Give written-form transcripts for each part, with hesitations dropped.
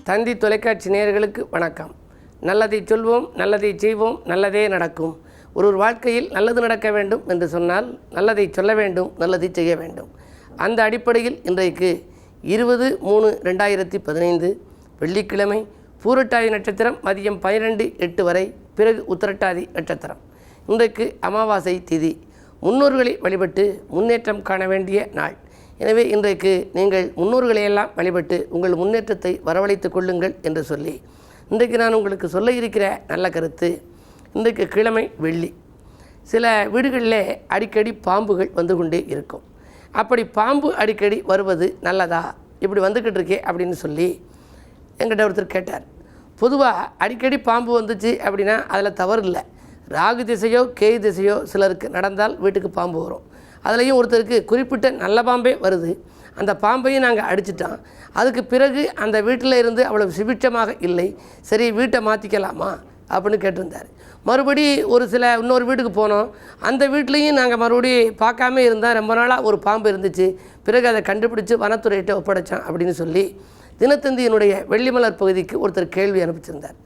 தந்தி தொலைக்காட்சி நேயர்களுக்கு வணக்கம். நல்லதை சொல்வோம், நல்லதை செய்வோம், நல்லதே நடக்கும். ஒரு வாழ்க்கையில் நல்லது நடக்க வேண்டும் என்று சொன்னால் நல்லதை சொல்ல வேண்டும், நல்லதை செய்ய வேண்டும். அந்த அடிப்படையில் இன்றைக்கு 20/3/2015 வெள்ளிக்கிழமை பூரட்டாதி நட்சத்திரம் மதியம் 12:08 வரை, பிறகு உத்திரட்டாதி நட்சத்திரம். இன்றைக்கு அமாவாசை திதி. முன்னோர்களை வழிபட்டு முன்னேற்றம் காண வேண்டிய நாள். எனவே இன்றைக்கு நீங்கள் முன்னோர்களையெல்லாம் வழிபட்டு உங்கள் முன்னேற்றத்தை வரவழைத்துக் கொள்ளுங்கள் என்று சொல்லி இன்றைக்கு நான் உங்களுக்கு சொல்ல இருக்கிற நல்ல கருத்து. இன்றைக்கு கிழமை வெள்ளி. சில வீடுகளில் அடிக்கடி பாம்புகள் வந்து கொண்டே இருக்கும். அப்படி பாம்பு அடிக்கடி வருவது நல்லதா, இப்படி வந்துக்கிட்டு இருக்கே அப்படின்னு சொல்லி என்கிட்ட ஒருத்தர் கேட்டார். பொதுவாக அடிக்கடி பாம்பு வந்துச்சு அப்படின்னா அதில் தவறு இல்லை. ராகு திசையோ கேது திசையோ சிலருக்கு நடந்தால் வீட்டுக்கு பாம்பு வரும். அதுலேயும் ஒருத்தருக்கு குறிப்பிட்ட நல்ல பாம்பே வருது. அந்த பாம்பையும் நாங்கள் அடிச்சிட்டோம். அதுக்கு பிறகு அந்த வீட்டில் இருந்து அவ்வளவு சுபிட்சமாக இல்லை. சரி, வீட்டை மாற்றிக்கலாமா அப்படின்னு கேட்டிருந்தார். மறுபடி இன்னொரு வீட்டுக்கு போனோம். அந்த வீட்லேயும் நாங்கள் மறுபடி பார்க்காம இருந்தால் ரொம்ப நாளாக ஒரு பாம்பு இருந்துச்சு. பிறகு அதை கண்டுபிடிச்சி வனத்துறையிட்ட ஒப்படைச்சோம் அப்படின்னு சொல்லி தினத்தந்தியினுடைய வெள்ளிமலர் பகுதிக்கு ஒருத்தர் கேள்வி அனுப்பிச்சிருந்தார்.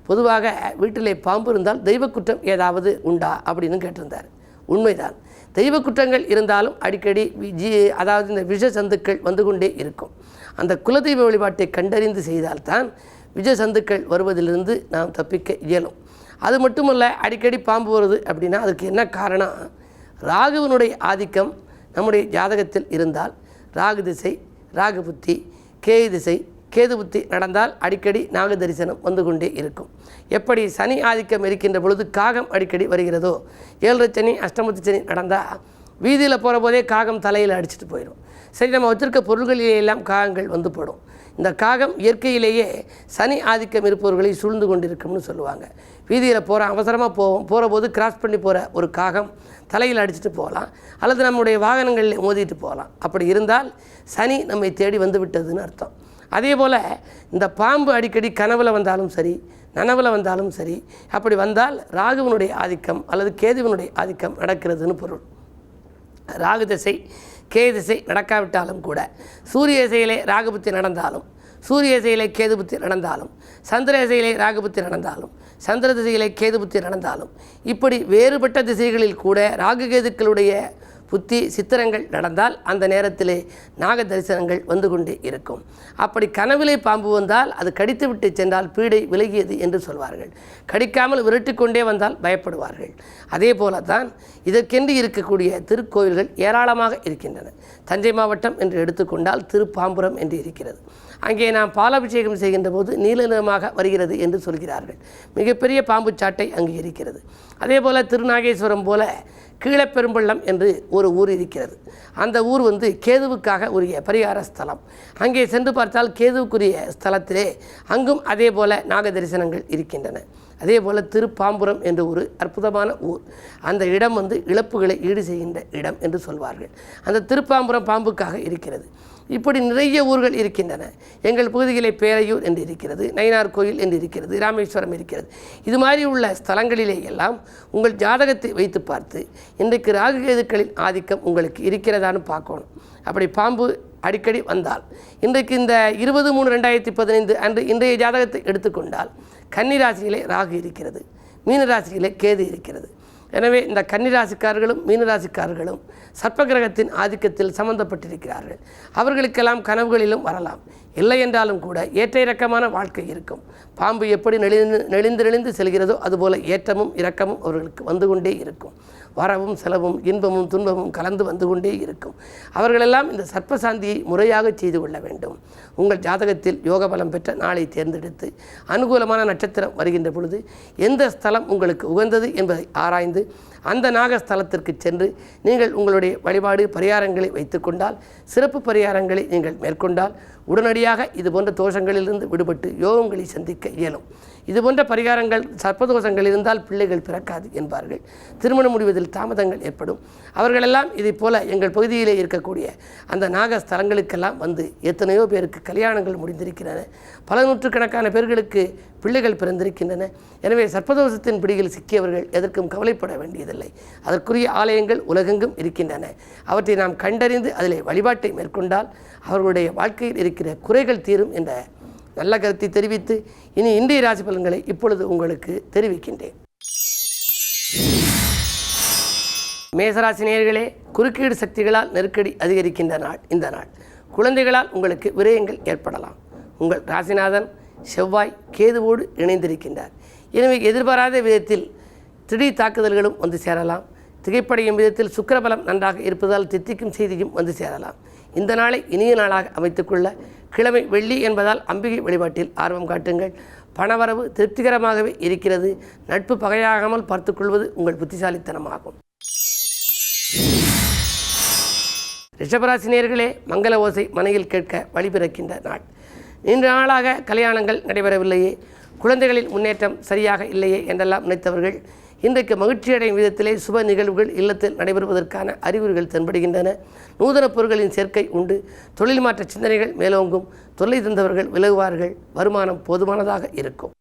பொதுவாக வீட்டிலே பாம்பு இருந்தால் தெய்வ குற்றம் ஏதாவது உண்டா அப்படின்னு கேட்டிருந்தார். உண்மைதான், தெய்வ குற்றங்கள் இருந்தாலும் அடிக்கடி அதாவது இந்த விஷ சந்துக்கள் வந்து கொண்டே இருக்கும். அந்த குலதெய்வ வழிபாட்டை கண்டறிந்து செய்தால்தான் விஷ சந்துக்கள் வருவதிலிருந்து நாம் தப்பிக்க இயலும். அது மட்டுமல்ல, அடிக்கடி பாம்பு வருது அப்படின்னா அதுக்கு என்ன காரணம்? ராகுவினுடைய ஆதிக்கம் நம்முடைய ஜாதகத்தில் இருந்தால், ராகு திசை, ராகு புத்தி, கேது திசை, கேது புத்தி நடந்தால் அடிக்கடி நாக தரிசனம் வந்து கொண்டே இருக்கும். எப்படி சனி ஆதிக்கம் இருக்கின்ற பொழுது காகம் அடிக்கடி வருகிறதோ, 7 சனி அஷ்டமத்து சனி நடந்தால் வீதியில் போகிற போதே காகம் தலையில் அடிச்சுட்டு போயிடும். சரி, நம்ம வச்சுருக்க பொருள்களிலெல்லாம் காகங்கள் வந்து போடும். இந்த காகம் இயற்கையிலேயே சனி ஆதிக்கம் இருப்பவர்களை சூழ்ந்து கொண்டிருக்கும்னு சொல்லுவாங்க. வீதியில் அவசரமாக போகிற போது கிராஸ் பண்ணி போகிற ஒரு காகம் தலையில் அடிச்சுட்டு போகலாம், அல்லது நம்முடைய வாகனங்களில் மோதிட்டு போகலாம். அப்படி இருந்தால் சனி நம்மை தேடி வந்து விட்டதுன்னு அர்த்தம். அதே போல் இந்த பாம்பு அடிக்கடி கனவில் வந்தாலும் சரி, நனவில் வந்தாலும் சரி, அப்படி வந்தால் ராகுவினுடைய ஆதிக்கம் அல்லது கேதுவினுடைய ஆதிக்கம் நடக்கிறதுன்னு பொருள். ராகு திசை கேது திசை நடக்காவிட்டாலும் கூட, சூரிய திசையிலே ராகு புத்தி நடந்தாலும், சூரிய திசையிலே கேது புத்தி நடந்தாலும், சந்திர திசையிலே ராகு புத்தி நடந்தாலும், சந்திர திசையிலே கேது புத்தி நடந்தாலும், இப்படி வேறுபட்ட திசைகளில் கூட ராகு கேதுக்களுடைய புத்தி சித்திரங்கள் நடந்தால் அந்த நேரத்திலே நாக தரிசனங்கள் வந்து கொண்டே இருக்கும். அப்படி கனவிலே பாம்பு வந்தால் அது கடித்து விட்டு சென்றால் பீடை விலகியது என்று சொல்வார்கள். கடிக்காமல் விரட்டி கொண்டே வந்தால் பயப்படுவார்கள். அதே போல தான் இதற்கென்று இருக்கக்கூடிய திருக்கோயில்கள் ஏராளமாக இருக்கின்றன. தஞ்சை மாவட்டம் என்று எடுத்துக்கொண்டால் திருப்பாம்புரம் என்று இருக்கிறது. அங்கே நாம் பாலாபிஷேகம் செய்கின்ற போது நீல நிறமாக வருகிறது என்று சொல்கிறார்கள். மிகப்பெரிய பாம்பு சாட்டை அங்கு இருக்கிறது. அதே போல் திருநாகேஸ்வரம் போல கீழப்பெரும்பள்ளம் என்று ஒரு ஊர் இருக்கிறது. அந்த ஊர் கேதுவுக்காக உரிய பரிகார ஸ்தலம். அங்கே சென்று பார்த்தால் கேதுவுக்குரிய ஸ்தலத்திலே அங்கும் அதே போல் நாக தரிசனங்கள் இருக்கின்றன. அதே போல் திருப்பாம்புரம் என்ற ஒரு அற்புதமான ஊர். அந்த இடம் இழப்புகளை ஈடு செய்கின்ற இடம் என்று சொல்வார்கள். அந்த திருப்பாம்புரம் பாம்புக்காக இருக்கிறது. இப்படி நிறைய ஊர்கள் இருக்கின்றன. எங்கள் பகுதியிலே பேரையூர் என்று இருக்கிறது, நயினார் கோயில் என்று இருக்கிறது, ராமேஸ்வரம் இருக்கிறது. இது மாதிரி உள்ள ஸ்தலங்களிலே எல்லாம் உங்கள் ஜாதகத்தை வைத்து பார்த்து இன்றைக்கு ராகு கேதுக்களின் ஆதிக்கம் உங்களுக்கு இருக்கிறதான்னு பார்க்கணும். அப்படி பாம்பு அடிக்கடி வந்தால், இன்றைக்கு இந்த 20/3/2015 அன்று இன்றைய ஜாதகத்தை எடுத்துக்கொண்டால் கன்னிராசியிலே ராகு இருக்கிறது, மீனராசியிலே கேது இருக்கிறது. எனவே இந்த கன்னிராசிக்காரர்களும் மீனராசிக்காரர்களும் சர்ப்பகிரகத்தின் ஆதிக்கத்தில் சம்பந்தப்பட்டிருக்கிறார்கள். அவர்களுக்கெல்லாம் கனவுகளிலும் வரலாம். இல்லை என்றாலும் கூட ஏற்ற இறக்கமான வாழ்க்கை இருக்கும். பாம்பு எப்படி நெளிந்து செல்கிறதோ அதுபோல் ஏற்றமும் இரக்கமும் அவர்களுக்கு வந்து கொண்டே இருக்கும். வரவும் செலவும் இன்பமும் துன்பமும் கலந்து வந்து கொண்டே இருக்கும். அவர்களெல்லாம் இந்த சர்ப்பசாந்தியை முறையாக செய்து கொள்ள வேண்டும். உங்கள் ஜாதகத்தில் யோக பலம் பெற்ற நாளை தேர்ந்தெடுத்து அனுகூலமான நட்சத்திரம் வருகின்ற பொழுது எந்த ஸ்தலம் உங்களுக்கு உகந்தது என்பதை ஆராய்ந்து அந்த நாகஸ்தலத்திற்கு சென்று நீங்கள் உங்களுடைய வழிபாடு பரிகாரங்களை வைத்துக்கொண்டால், சிறப்பு பரிகாரங்களை நீங்கள் மேற்கொண்டால் உடனடியாக இதுபோன்ற தோஷங்களிலிருந்து விடுபட்டு யோகங்களை சந்திக்க இயலும். இதுபோன்ற பரிகாரங்கள் சர்ப்பதோஷங்கள் இருந்தால் பிள்ளைகள் பிறக்காது என்பார்கள். திருமணம் முடிவதில் தாமதங்கள் ஏற்படும். அவர்களெல்லாம் இதை போல எங்கள் பகுதியிலே இருக்கக்கூடிய அந்த நாகஸ்தலங்களுக்கெல்லாம் எத்தனையோ பேருக்கு கல்யாணங்கள் முடிந்திருக்கின்றன. பல நூற்றுக்கணக்கான பேர்களுக்கு பிள்ளைகள் பிறந்திருக்கின்றன. எனவே சர்ப்பதோஷத்தின் பிடியில் சிக்கியவர்கள் எதற்கும் கவலைப்பட வேண்டியதில்லை. அதற்குரிய ஆலயங்கள் உலகெங்கும் இருக்கின்றன. அவற்றை நாம் கண்டறிந்து அதிலே வழிபாட்டை மேற்கொண்டால் அவர்களுடைய வாழ்க்கையில் இருக்கிற குறைகள் தீரும் என்ற நல்ல கருத்தை தெரிவித்து இனி இன்றைய ராசி பலன்களை இப்பொழுது உங்களுக்கு தெரிவிக்கின்றேன். மேசராசி நேயர்களே, குறுக்கீடு சக்திகளால் நெருக்கடி அதிகரிக்கின்ற நாள் இந்த நாள். குழந்தைகளால் உங்களுக்கு விரயங்கள் ஏற்படலாம். உங்கள் ராசிநாதன் செவ்வாய் கேதுவோடு இணைந்திருக்கின்றார். எனவே எதிர்பாராத விதத்தில் திடீர் தாக்குதல்களும் வந்து சேரலாம். திகைப்படையும் விதத்தில் சுக்கிரபலம் நன்றாக இருப்பதால் தித்திக்கும் செய்தியும் வந்து சேரலாம். இந்த நாளை இனிய நாளாக அமைத்துக்கொள்ள கிழமை வெள்ளி என்பதால் அம்பிகை வழிபாட்டில் ஆர்வம் காட்டுங்கள். பணவரவு திருப்திகரமாகவே இருக்கிறது. நட்பு பகையாகாமல் பார்த்துக்கொள்வது உங்கள் புத்திசாலித்தனமாகும். ரிஷபராசி நேயர்களே, மங்கள ஓசை மனையில் கேட்க வழிபிறக்கின்ற நாள். நீண்ட நாளாக கல்யாணங்கள் நடைபெறவில்லையே, குழந்தைகளின் முன்னேற்றம் சரியாக இல்லையே என்றெல்லாம் நினைத்தவர்கள் இன்றைக்கு மகிழ்ச்சியடையும் விதத்திலே சுப நிகழ்வுகள் இல்லத்தில் நடைபெறுவதற்கான அறிகுறிகள் தென்படுகின்றன. நூதன பொருட்களின் சேர்க்கை உண்டு. தொழில் மாற்ற சிந்தனைகள் மேலோங்கும். தொல்லை தந்தவர்கள் விலகுவார்கள். வருமானம் போதுமானதாக இருக்கும்.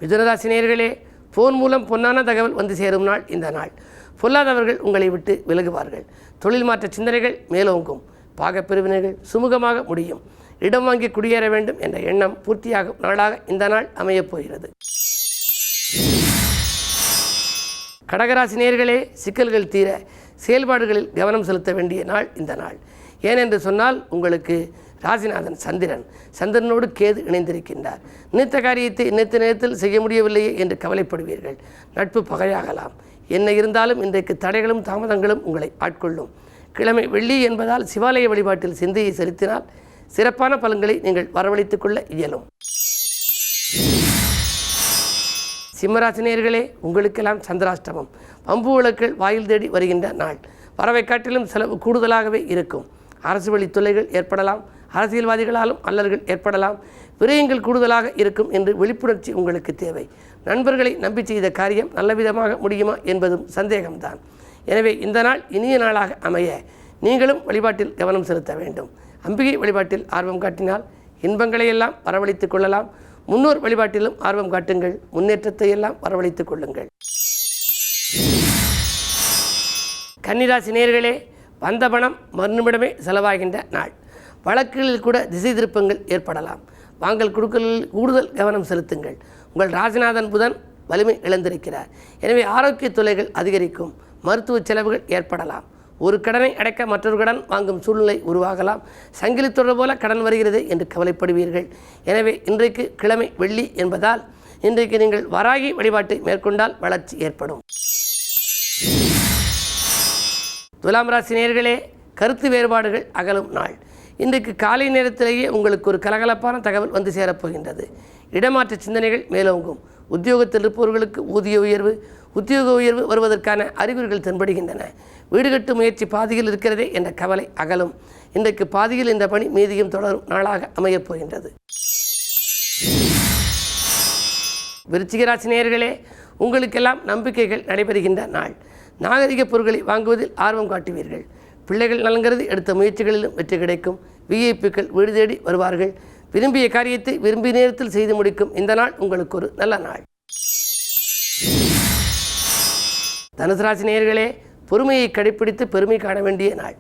மிதுனராசி நேயர்களே, போன் மூலம் பொன்னான தகவல் வந்து சேரும் நாள் இந்த நாள். பொல்லாதவர்கள் உங்களை விட்டு விலகுவார்கள். தொழில் மாற்ற சிந்தனைகள் மேலோங்கும். பாகப்பிரிவினைகள் சுமூகமாக முடியும். இடம் வாங்கி குடியேற வேண்டும் என்ற எண்ணம் பூர்த்தியாகும் நாளாக இந்த நாள் அமையப் போகிறது. கடகராசி நேயர்களே, சிக்கல்கள் தீர செயல்பாடுகளில் கவனம் செலுத்த வேண்டிய நாள் இந்த நாள். ஏனென்று சொன்னால் உங்களுக்கு ராசிநாதன் சந்திரனோடு கேது இணைந்திருக்கின்றார். நினைத்த காரியத்தை நினைத்த நேரத்தில் செய்ய முடியவில்லையே என்று கவலைப்படுவீர்கள். நட்பு பகையாகலாம். என்ன இருந்தாலும் இன்றைக்கு தடைகளும் தாமதங்களும் உங்களை ஆட்கொள்ளும். கிழமை வெள்ளி என்பதால் சிவாலய வழிபாட்டில் சிந்தையை செலுத்தினால் சிறப்பான பலன்களை நீங்கள் வரவழைத்துக் கொள்ள இயலும். சிம்மராசி நேயர்களே, உங்களுக்கெல்லாம் சந்திராஷ்டமம். பம்பு விளக்குகள் வாயில் தேடி வருகின்ற நாள். வரவை காட்டிலும் செலவு கூடுதலாகவே இருக்கும். அரசு வழி தொல்லைகள் ஏற்படலாம். அரசியல்வாதிகளாலும் அல்லல்கள் ஏற்படலாம். விரயங்கள் கூடுதலாக இருக்கும் என்று விழிப்புணர்ச்சி உங்களுக்கு தேவை. நண்பர்களை நம்பி செய்த காரியம் நல்லவிதமாக முடியுமா என்பதும் சந்தேகம்தான். எனவே இந்த நாள் இனிய நாளாக அமைய நீங்களும் வழிபாட்டில் கவனம் செலுத்த வேண்டும். அம்பிகை வழிபாட்டில் ஆர்வம் காட்டினால் இன்பங்களை எல்லாம் வரவழைத்துக் கொள்ளலாம். முன்னோர் வழிபாட்டிலும் ஆர்வம் காட்டுங்கள். முன்னேற்றத்தை எல்லாம் வரவழைத்துக் கொள்ளுங்கள். கன்னிராசி நேயர்களே, வந்த பணம் மறுநிமிடமே செலவாகின்ற நாள். வழக்குகளில் கூட திசை திருப்பங்கள் ஏற்படலாம். வாங்கல் கொடுக்கலில் கூடுதல் கவனம் செலுத்துங்கள். உங்கள் ராசிநாதன் புதன் வலிமை இழந்திருக்கிறார். எனவே ஆரோக்கிய தொல்லைகள் அதிகரிக்கும். மருத்துவ செலவுகள் ஏற்படலாம். ஒரு கடனை அடைக்க மற்றொரு கடன் வாங்கும் சூழ்நிலை உருவாகலாம். சங்கிலி தொடர் போல கடன் வருகிறது என்று கவலைப்படுவீர்கள். எனவே இன்றைக்கு கிழமை வெள்ளி என்பதால் இன்றைக்கு நீங்கள் வராகி வழிபாட்டை மேற்கொண்டால் வளர்ச்சி ஏற்படும். துலாம் ராசி நேயர்களே, கருத்து வேறுபாடுகள் அகலும் நாள். இன்றைக்கு காலை நேரத்திலேயே உங்களுக்கு ஒரு கலகலப்பான தகவல் வந்து சேரப்போகின்றது. இடமாற்ற சிந்தனைகள் மேலோங்கும். உத்தியோகத்தில் இருப்பவர்களுக்கு உத்தியோக உயர்வு வருவதற்கான அறிகுறிகள் தென்படுகின்றன. வீடு கட்டும் முயற்சி பாதியில் இருக்கிறதே என்ற கவலை அகலும். இன்றைக்கு பாதியில் இந்த பணி மீதியும் தொடரும் நாளாக அமையப் போகின்றது. விருச்சிக ராசி நேயர்களே, உங்களுக்கெல்லாம் நம்பிக்கைகள் நடைபெறுகின்ற நாள். நாகரிக பொருட்களை வாங்குவதில் ஆர்வம் காட்டுவீர்கள். பிள்ளைகள் நலங்கிறது எடுத்த முயற்சிகளிலும் வெற்றி கிடைக்கும். விஐபிக்கள் வீடு தேடி வருவார்கள். விரும்பிய காரியத்தை விரும்பிய நேரத்தில் செய்து முடிக்கும் இந்த நாள் உங்களுக்கு ஒரு நல்ல நாள். தனுசு ராசி நேயர்களே, பொறுமையை கடைப்பிடித்து பெருமை காண வேண்டிய நாள்.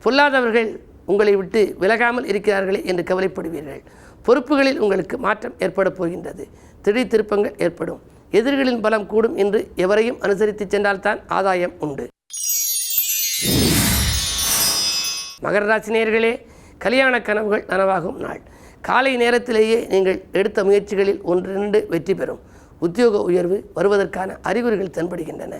பொல்லாதவர்கள் உங்களை விட்டு விலகாமல் இருக்கிறார்களே என்று கவலைப்படுவீர்கள். பொறுப்புகளில் உங்களுக்கு மாற்றம் ஏற்பட போகின்றது. திடீர் திருப்பங்கள் ஏற்படும். எதிரிகளின் பலம் கூடும் என்று எவரையும் அனுசரித்து சென்றால்தான் ஆதாயம் உண்டு. மகர ராசி நேயர்களே, கல்யாண கனவுகள் நனவாகும் நாள். காலை நேரத்திலேயே நீங்கள் எடுத்த முயற்சிகளில் 1-2 வெற்றி பெறும். உத்தியோக உயர்வு வருவதற்கான அறிகுறிகள் தென்படுகின்றன.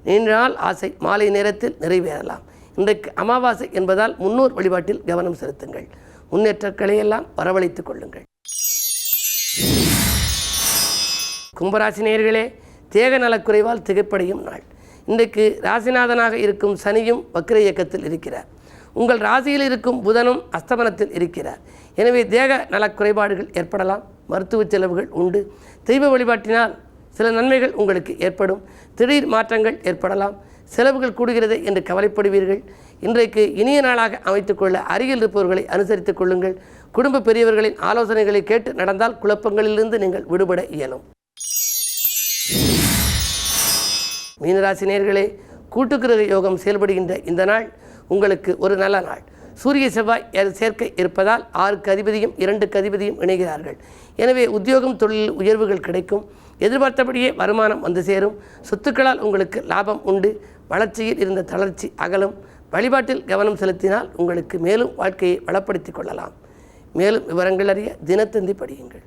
நீண்ட நாள் ஆசை மாலை நேரத்தில் நிறைவேறலாம். இன்றைக்கு அமாவாசை என்பதால் முன்னோர் வழிபாட்டில் கவனம் செலுத்துங்கள். முன்னேற்றங்களை எல்லாம் வரவழைத்துக் கொள்ளுங்கள். கும்பராசி நேயர்களே, தேக நலக்குறைவால் திகைப்படையும் நாள். இன்றைக்கு ராசிநாதனாக இருக்கும் சனியும் வக்ர இயக்கத்தில் இருக்கிறார். உங்கள் ராசியில் இருக்கும் புதனும் அஸ்தமனத்தில் இருக்கிறார். எனவே தேக நலக்குறைபாடுகள் ஏற்படலாம். மருத்துவ செலவுகள் உண்டு. தெய்வ வழிபாட்டினால் சில நன்மைகள் உங்களுக்கு ஏற்படும். திடீர் மாற்றங்கள் ஏற்படலாம். செலவுகள் கூடுகிறது என்று கவலைப்படுவீர்கள். இன்றைக்கு இனிய நாளாக அமைத்துக்கொள்ள அருகில் இருப்பவர்களை அனுசரித்துக் கொள்ளுங்கள். குடும்ப பெரியவர்களின் ஆலோசனைகளை கேட்டு நடந்தால் குழப்பங்களிலிருந்து நீங்கள் விடுபட இயலும். மீனராசி நேயர்களே, கூட்டுக்கிரக யோகம் செயல்படுகின்ற இந்த நாள் உங்களுக்கு ஒரு நல்ல நாள். சூரிய செவ்வாய் சேர்க்கை இருப்பதால் 6க்கு அதிபதியும் 2க்கு அதிபதியும் இணைகிறார்கள். எனவே உத்தியோகம் தொழிலில் உயர்வுகள் கிடைக்கும். எதிர்பார்த்தபடியே வருமானம் வந்து சேரும். சொத்துக்களால் உங்களுக்கு லாபம் உண்டு. வளர்ச்சியில் இருந்த தளர்ச்சி அகலும். வழிபாட்டில் கவனம் செலுத்தினால் உங்களுக்கு மேலும் வாழ்க்கையை வளப்படுத்திக் கொள்ளலாம். மேலும் விவரங்கள் அறிய தினத்தந்தி படியுங்கள்.